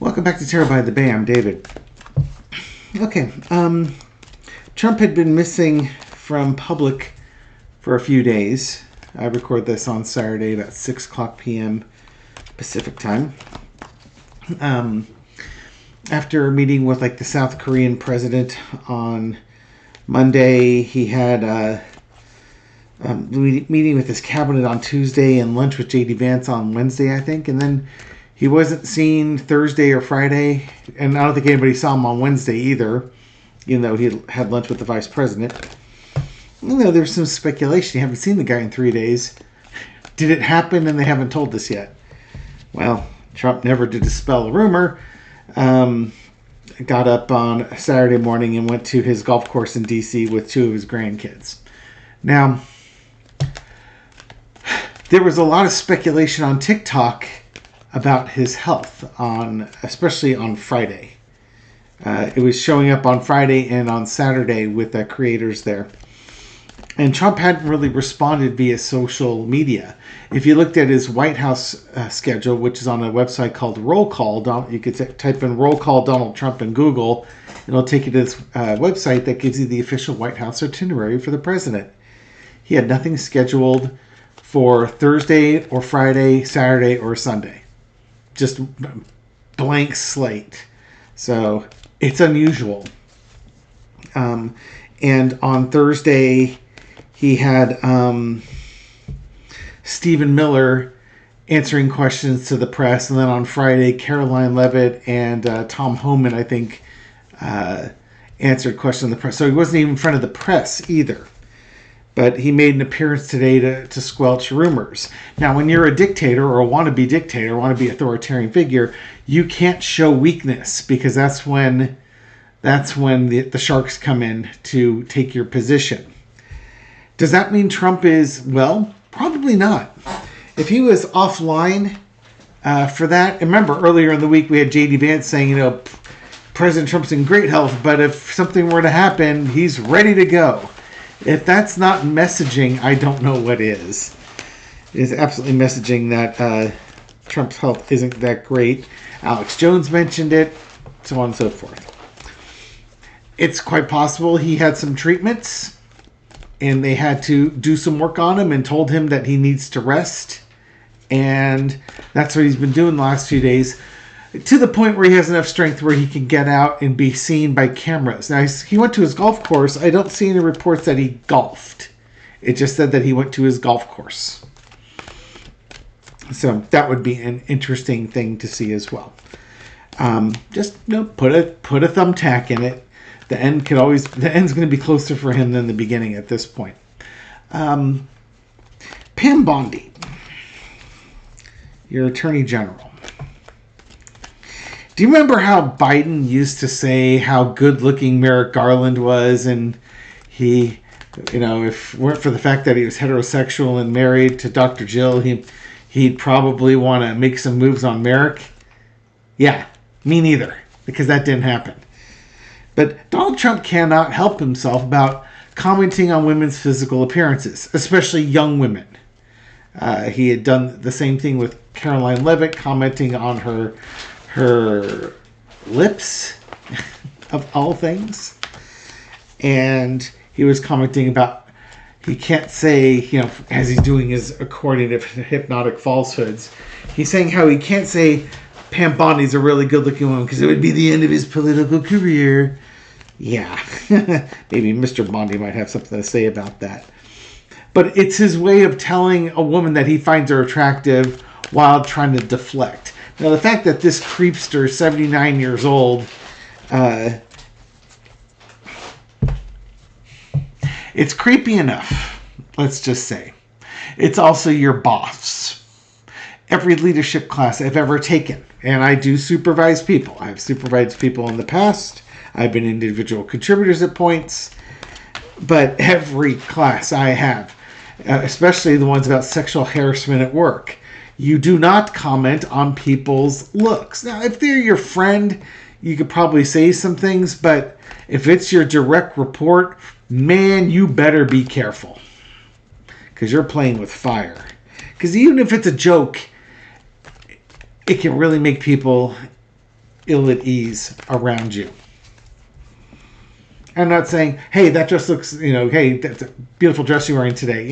Welcome back to Terror by the Bay. I'm David. Okay, Trump had been missing from public for a few days. I record this on Saturday about 6 o'clock p.m. Pacific time. After meeting with the South Korean president on Monday, he had a meeting with his cabinet on Tuesday and lunch with J.D. Vance on Wednesday, I think, and then he wasn't seen Thursday or Friday, and I don't think anybody saw him on Wednesday either, even though he had lunch with the vice president. There's some speculation. You haven't seen the guy in 3 days. Did it happen and they haven't told us yet? Well, Trump never did dispel a rumor. Got up on Saturday morning and went to his golf course in D.C. with 2 of his grandkids. Now, there was a lot of speculation on TikTok about his health, especially on Friday. It was showing up on Friday and on Saturday with the creators there. And Trump hadn't really responded via social media. If you looked at his White House schedule, which is on a website called Roll Call, you could type in Roll Call Donald Trump in Google, and it'll take you to this website that gives you the official White House itinerary for the president. He had nothing scheduled for Thursday or Friday, Saturday or Sunday. Just blank slate. So it's unusual. And on Thursday, he had Stephen Miller answering questions to the press. And then on Friday, Caroline Leavitt and Tom Homan, I think, answered questions to the press. So he wasn't even in front of the press either. But he made an appearance today to squelch rumors. Now, when you're a dictator or a wannabe dictator, wannabe authoritarian figure, you can't show weakness because that's when the sharks come in to take your position. Does that mean Trump is, well, probably not. If he was offline for that, remember earlier in the week we had J.D. Vance saying, President Trump's in great health, but if something were to happen, he's ready to go. If that's not messaging, I don't know what is. It is absolutely messaging that Trump's health isn't that great. Alex Jones mentioned it, so on and so forth. It's quite possible he had some treatments, and they had to do some work on him and told him that he needs to rest. And that's what he's been doing the last few days, to the point where he has enough strength where he can get out and be seen by cameras. Now, he went to his golf course. I don't see any reports that he golfed. It just said that he went to his golf course. So that would be an interesting thing to see as well. Just put a thumbtack in it. The end's going to be closer for him than the beginning at this point. Pam Bondi, your Attorney General. Do you remember how Biden used to say how good-looking Merrick Garland was, and he, if it weren't for the fact that he was heterosexual and married to Dr. Jill, he'd probably want to make some moves on Merrick? Yeah, me neither, because that didn't happen. But Donald Trump cannot help himself about commenting on women's physical appearances, especially young women. He had done the same thing with Caroline Leavitt, commenting on her lips, of all things. And he was commenting about, he can't say, as he's doing his recording of hypnotic falsehoods, he's saying how he can't say Pam Bondi's a really good-looking woman because it would be the end of his political career. Yeah, maybe Mr. Bondi might have something to say about that. But it's his way of telling a woman that he finds her attractive while trying to deflect. Now, the fact that this creepster, 79 years old, it's creepy enough, let's just say. It's also your boss. Every leadership class I've ever taken, and I do supervise people. I've supervised people in the past. I've been individual contributors at points. But every class I have, especially the ones about sexual harassment at work, you do not comment on people's looks. Now, if they're your friend, you could probably say some things, but if it's your direct report, man, you better be careful. Because you're playing with fire. Because even if it's a joke, it can really make people ill at ease around you. I'm not saying, hey, that dress looks, hey, that's a beautiful dress you're wearing today.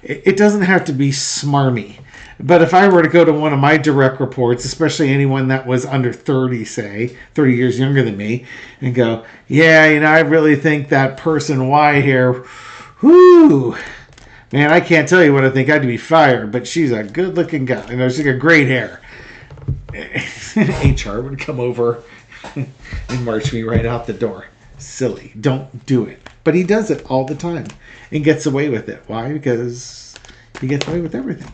It doesn't have to be smarmy. But if I were to go to one of my direct reports, especially anyone that was under 30, say, 30 years younger than me, and go, yeah, I really think that person Y here, whoo, man, I can't tell you what I think. I'd be fired, but she's a good-looking guy. She's got great hair. HR would come over and march me right out the door. Silly. Don't do it. But he does it all the time and gets away with it. Why? Because he gets away with everything.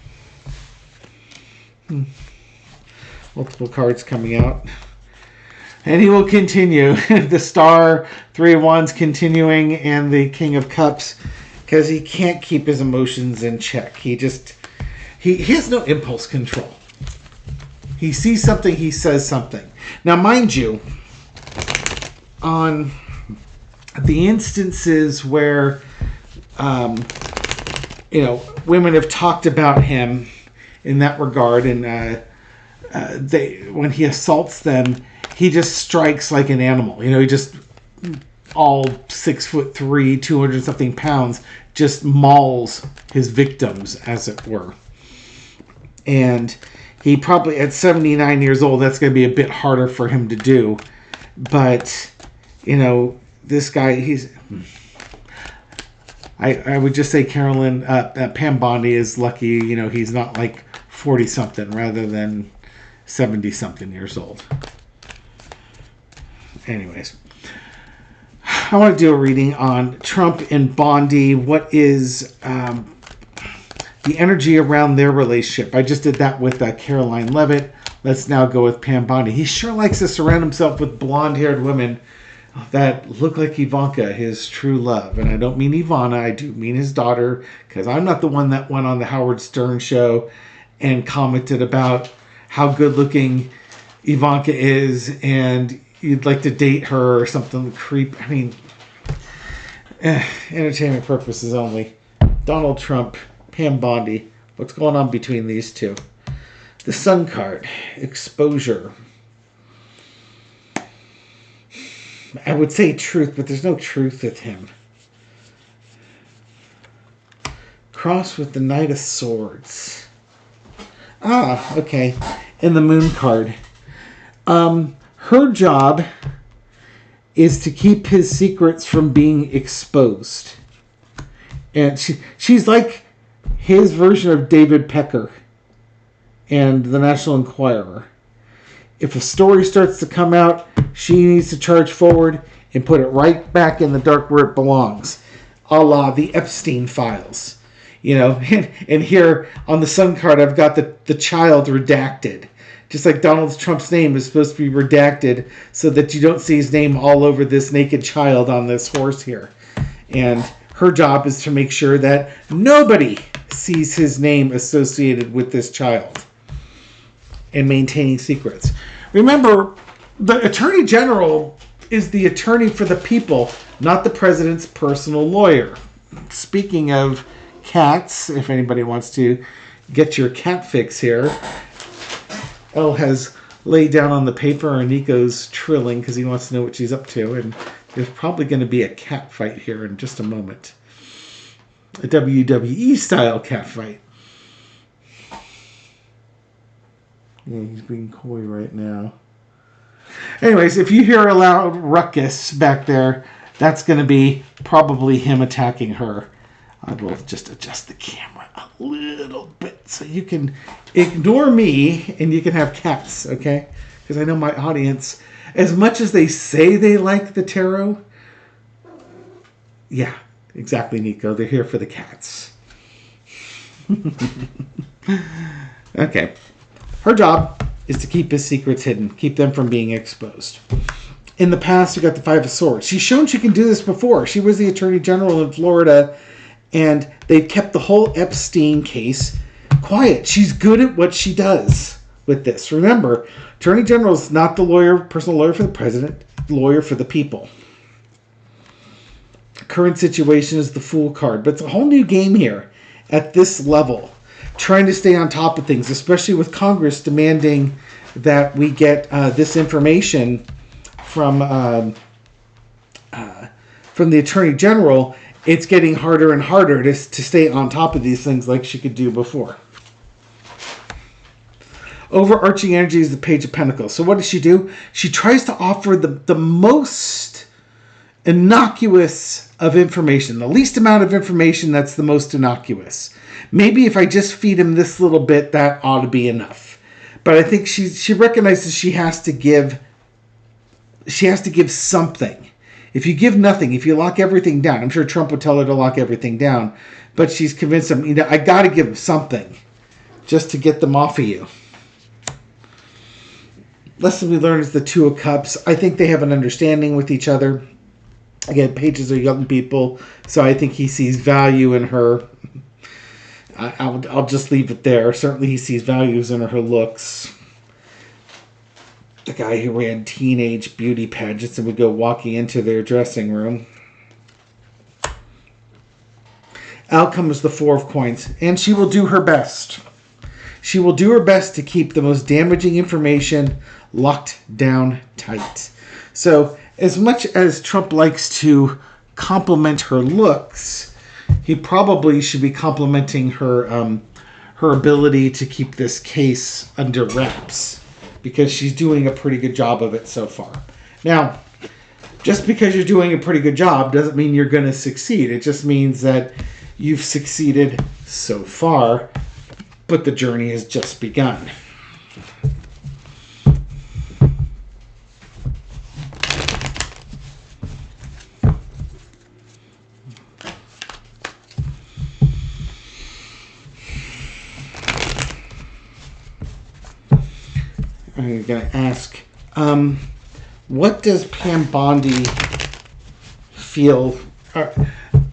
Multiple cards coming out. And he will continue. The Star, 3 of Wands continuing, and the King of Cups, because he can't keep his emotions in check. He has no impulse control. He sees something, he says something. Now, mind you, on the instances where, women have talked about him in that regard, and when he assaults them, he just strikes like an animal. He just, all 6'3", 200-something pounds, just mauls his victims, as it were. And he probably, at 79 years old, that's going to be a bit harder for him to do. But, this guy, I would just say Carolyn, Pam Bondi is lucky, he's not like 40-something rather than 70-something years old. Anyways, I want to do a reading on Trump and Bondi. What is the energy around their relationship? I just did that with Caroline Levitt. Let's now go with Pam Bondi. He sure likes to surround himself with blonde-haired women that look like Ivanka, his true love. And I don't mean Ivana, I do mean his daughter, because I'm not the one that went on the Howard Stern show and commented about how good-looking Ivanka is and you'd like to date her or something. Creep. I mean, entertainment purposes only. Donald Trump, Pam Bondi. What's going on between these two? The Sun card. Exposure. I would say truth, but there's no truth with him. Cross with the Knight of Swords. Ah, okay. And the Moon card. Her job is to keep his secrets from being exposed. And she's like his version of David Pecker and the National Enquirer. If a story starts to come out, she needs to charge forward and put it right back in the dark where it belongs. A la the Epstein files. And here on the Sun card, I've got the child redacted. Just like Donald Trump's name is supposed to be redacted so that you don't see his name all over this naked child on this horse here. And her job is to make sure that nobody sees his name associated with this child. And maintaining secrets. Remember, the Attorney General is the attorney for the people, not the president's personal lawyer. Speaking of cats, if anybody wants to get your cat fix here, Elle has laid down on the paper and Nico's trilling because he wants to know what she's up to. And there's probably going to be a cat fight here in just a moment. A WWE style cat fight. Yeah, he's being coy right now. Anyways, if you hear a loud ruckus back there, that's going to be probably him attacking her. I will just adjust the camera a little bit so you can ignore me and you can have cats, okay? Because I know my audience, as much as they say they like the tarot, yeah, exactly, Nico. They're here for the cats. Okay. Her job is to keep his secrets hidden, keep them from being exposed. In the past, we got the Five of Swords. She's shown she can do this before. She was the Attorney General in Florida, and they've kept the whole Epstein case quiet. She's good at what she does with this. Remember, Attorney General is not the lawyer, personal lawyer for the president, lawyer for the people. The current situation is the Fool card, but it's a whole new game here at this level. Trying to stay on top of things, especially with Congress demanding that we get this information from the Attorney General, it's getting harder and harder to stay on top of these things like she could do before. Overarching energy is the Page of Pentacles. So what does she do? She tries to offer the most innocuous of information, the least amount of information that's the most innocuous. Maybe if I just feed him this little bit, that ought to be enough. But I think she recognizes she has to give something. If you give nothing, if you lock everything down, I'm sure Trump would tell her to lock everything down, but she's convinced him, I got to give him something just to get them off of you. Lesson we learn is the Two of Cups. I think they have an understanding with each other. Again, Pages are young people, so I think he sees value in her. I'll just leave it there. Certainly he sees values in her looks. The guy who ran teenage beauty pageants and would go walking into their dressing room. Out comes the Four of Coins, and she will do her best. She will do her best to keep the most damaging information locked down tight. So, as much as Trump likes to compliment her looks, he probably should be complimenting her her ability to keep this case under wraps, because she's doing a pretty good job of it so far. Now, just because you're doing a pretty good job doesn't mean you're going to succeed. It just means that you've succeeded so far, but the journey has just begun. I'm going to ask, what does Pam Bondi feel?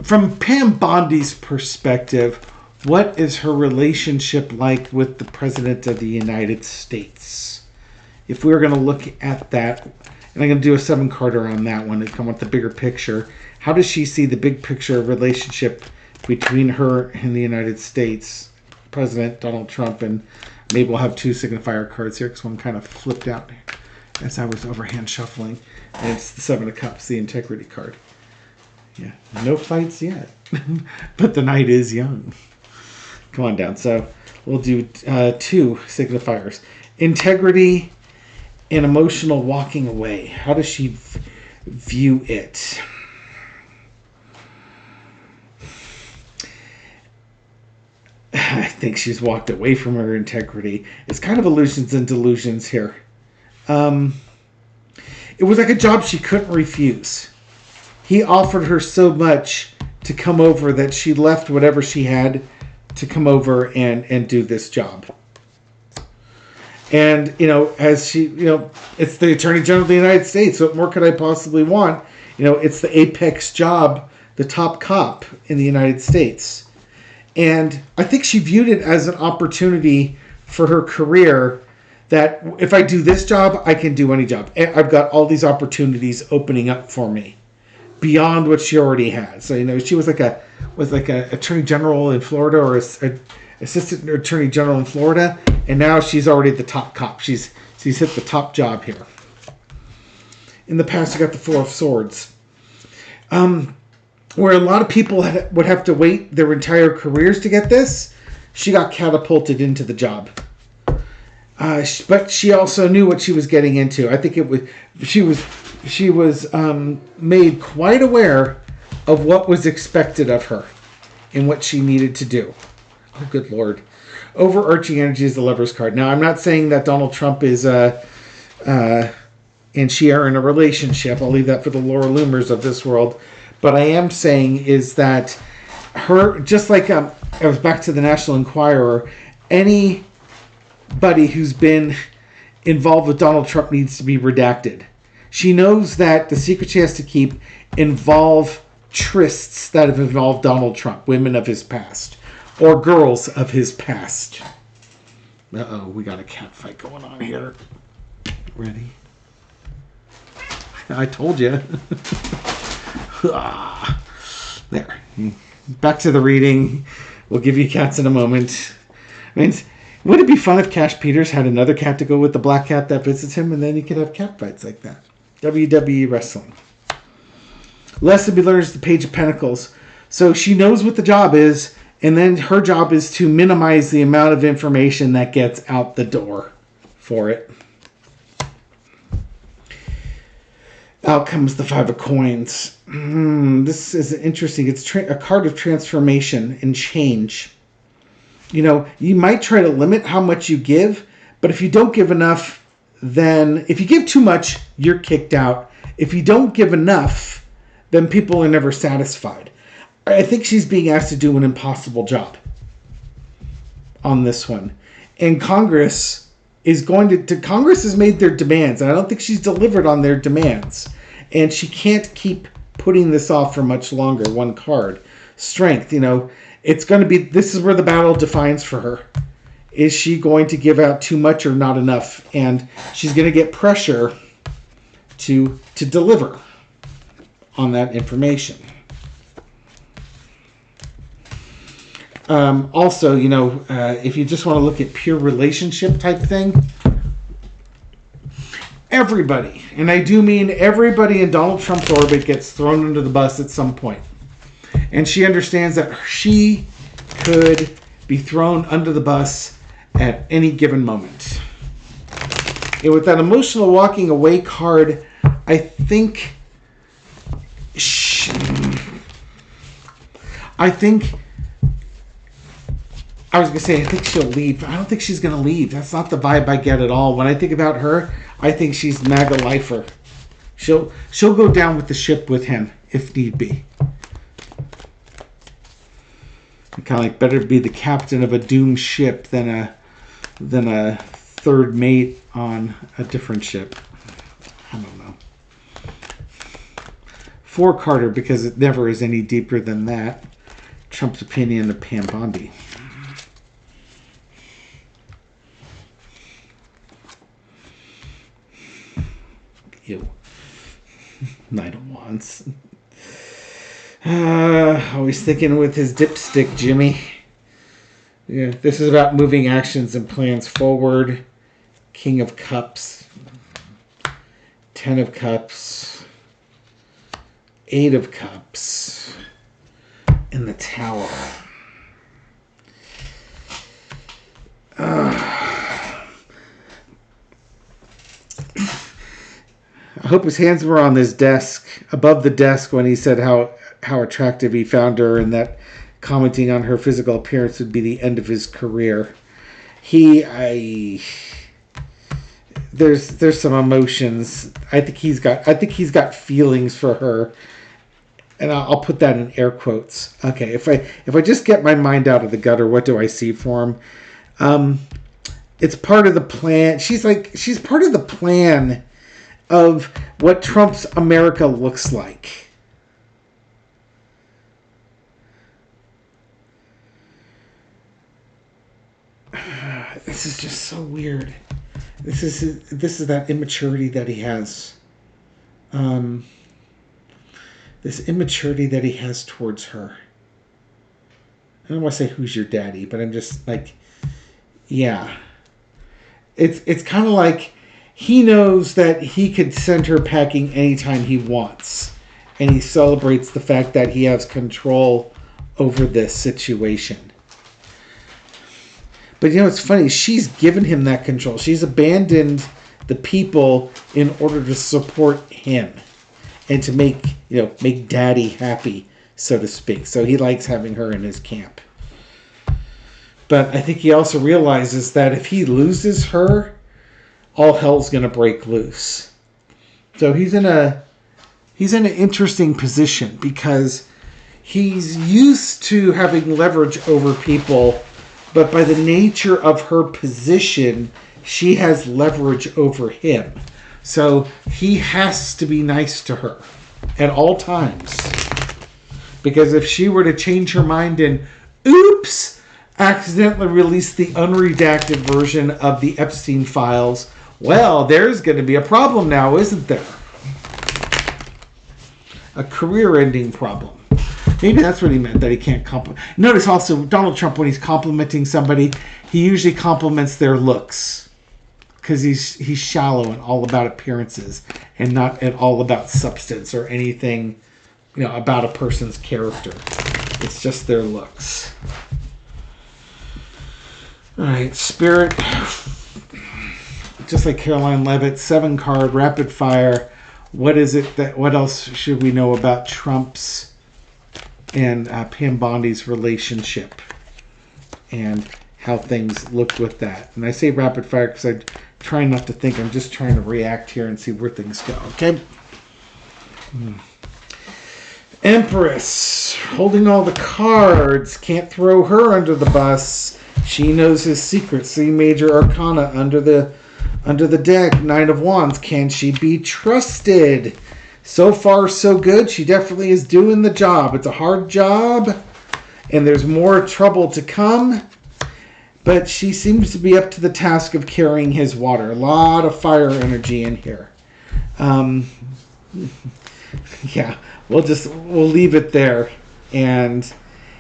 From Pam Bondi's perspective, what is her relationship like with the President of the United States? If we were going to look at that, and I'm going to do a 7-carder on that one to come with the bigger picture, how does she see the big picture relationship between her and the United States, President Donald Trump? And maybe we'll have 2 signifier cards here because one kind of flipped out as I was overhand shuffling. And it's the 7 of Cups, the Integrity card. Yeah, no fights yet. But the night is young. Come on down. So we'll do 2 signifiers. Integrity and emotional walking away. How does she view it? I think she's walked away from her integrity. It's kind of illusions and delusions here. It was like a job she couldn't refuse. He offered her so much to come over that she left whatever she had to come over and do this job. And, as she, it's the Attorney General of the United States. What more could I possibly want? It's the apex job, the top cop in the United States. And I think she viewed it as an opportunity for her career, that if I do this job, I can do any job. I've got all these opportunities opening up for me beyond what she already had. So, she was like a attorney general in Florida, or assistant attorney general in Florida, and now she's already the top cop. She's hit the top job here. In the past, you got the 4 of Swords. Where a lot of people would have to wait their entire careers to get this, she got catapulted into the job. But she also knew what she was getting into. I think she was made quite aware of what was expected of her and what she needed to do. Oh, good Lord. Overarching energy is the Lover's card. Now, I'm not saying that Donald Trump is and she are in a relationship. I'll leave that for the Laura Loomers of this world. But I am saying is that her, just like I was back to the National Enquirer, anybody who's been involved with Donald Trump needs to be redacted. She knows that the secret she has to keep involve trysts that have involved Donald Trump, women of his past, or girls of his past. Uh-oh, we got a cat fight going on here. Ready? I told you. There. Back to the reading. We'll give you cats in a moment. I mean, Would it be fun if Cash Peters had another cat to go with the black cat that visits him, and then he could have cat fights like that? WWE Wrestling. Lesson be learned is the Page of Pentacles. So she knows what the job is, and then her job is to minimize the amount of information that gets out the door for it. Out comes the Five of Coins. This is interesting. It's a card of transformation and change. You know, you might try to limit how much you give, but if you don't give enough, then if you give too much, you're kicked out. If you don't give enough, then people are never satisfied. I think she's being asked to do an impossible job on this one. And Congress is going to Congress has made their demands. And I don't think she's delivered on their demands. And she can't keep putting this off for much longer. One card. Strength, you know, it's going to be, this is where the battle defines for her. Is she going to give out too much or not enough? And she's going to get pressure to deliver on that information. Also, you know, if you just want to look at pure relationship type thing, everybody, and I do mean everybody in Donald Trump's orbit, gets thrown under the bus at some point. And she understands that she could be thrown under the bus at any given moment. And with that emotional walking away card, I think I think she'll leave. I don't think she's going to leave. That's not the vibe I get at all. When I think about her, I think she's MAGA lifer. She'll go down with the ship with him if need be. Kind of like better be the captain of a doomed ship than a third mate on a different ship. I don't know. For Carter, because it never is any deeper than that. Trump's opinion of Pam Bondi. Ew. Knight of Wands. Always thinking with his dipstick, Jimmy. Yeah, this is about moving actions and plans forward. King of Cups. 10 of Cups. 8 of Cups. And the Tower. I hope his hands were on his desk, above the desk, when he said how attractive he found her, and that commenting on her physical appearance would be the end of his career. There's some emotions. I think he's got feelings for her, and I'll put that in air quotes. Okay, if I just get my mind out of the gutter, what do I see for him? It's part of the plan. She's part of the plan of what Trump's America looks like. This is just so weird. This is that immaturity that he has. This immaturity that he has towards her. I don't want to say who's your daddy, but I'm just like, yeah. It's kind of like he knows that he could send her packing anytime he wants. And he celebrates the fact that he has control over this situation. But you know, it's funny. She's given him that control. She's abandoned the people in order to support him and to make daddy happy, so to speak. So he likes having her in his camp. But I think he also realizes that if he loses her, all hell's going to break loose. So he's in an interesting position because he's used to having leverage over people. But by the nature of her position, she has leverage over him. So he has to be nice to her at all times. Because if she were to change her mind and, oops, accidentally release the unredacted version of the Epstein files, well, there's going to be a problem now, isn't there? A career-ending problem. Maybe that's what he meant, that he can't compliment. Notice also, Donald Trump, when he's complimenting somebody, he usually compliments their looks. Because he's shallow and all about appearances and not at all about substance or anything, about a person's character. It's just their looks. All right, Spirit. Just like Caroline Levitt, 7-card, rapid fire. What else should we know about Trump's and Pam Bondi's relationship and how things looked with that? And I say rapid fire because I try not to think. I'm just trying to react here and see where things go. Okay. Empress, holding all the cards. Can't throw her under the bus. She knows his secrets. 3 major arcana under the deck. 9 of Wands. Can she be trusted? So far, so good. She definitely is doing the job. It's a hard job, and there's more trouble to come. But she seems to be up to the task of carrying his water. A lot of fire energy in here. Yeah, we'll leave it there. And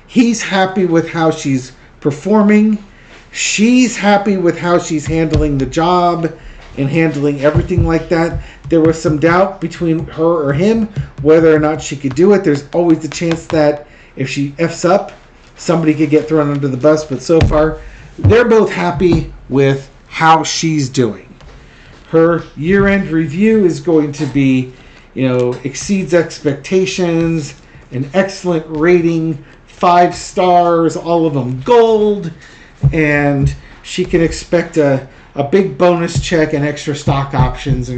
he's happy with how she's performing. She's happy with how she's handling the job and handling everything like that. There was some doubt between her or him whether or not she could do it. There's always the chance that if she F's up, somebody could get thrown under the bus. But so far, they're both happy with how she's doing. Her year-end review is going to be, exceeds expectations, an excellent rating, 5 stars, all of them gold, and she can expect a big bonus check and extra stock options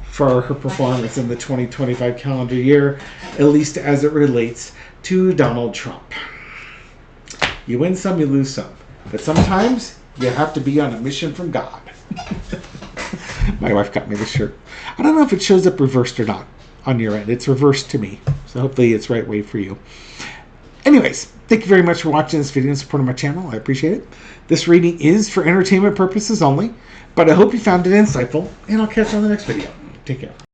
for her performance in the 2025 calendar year, at least as it relates to Donald Trump. You win some, you lose some. But sometimes you have to be on a mission from God. My wife got me this shirt. I don't know if it shows up reversed or not on your end. It's reversed to me. So hopefully it's right way for you. Anyways, thank you very much for watching this video and supporting my channel. I appreciate it. This reading is for entertainment purposes only, but I hope you found it insightful, and I'll catch you on the next video. Take care.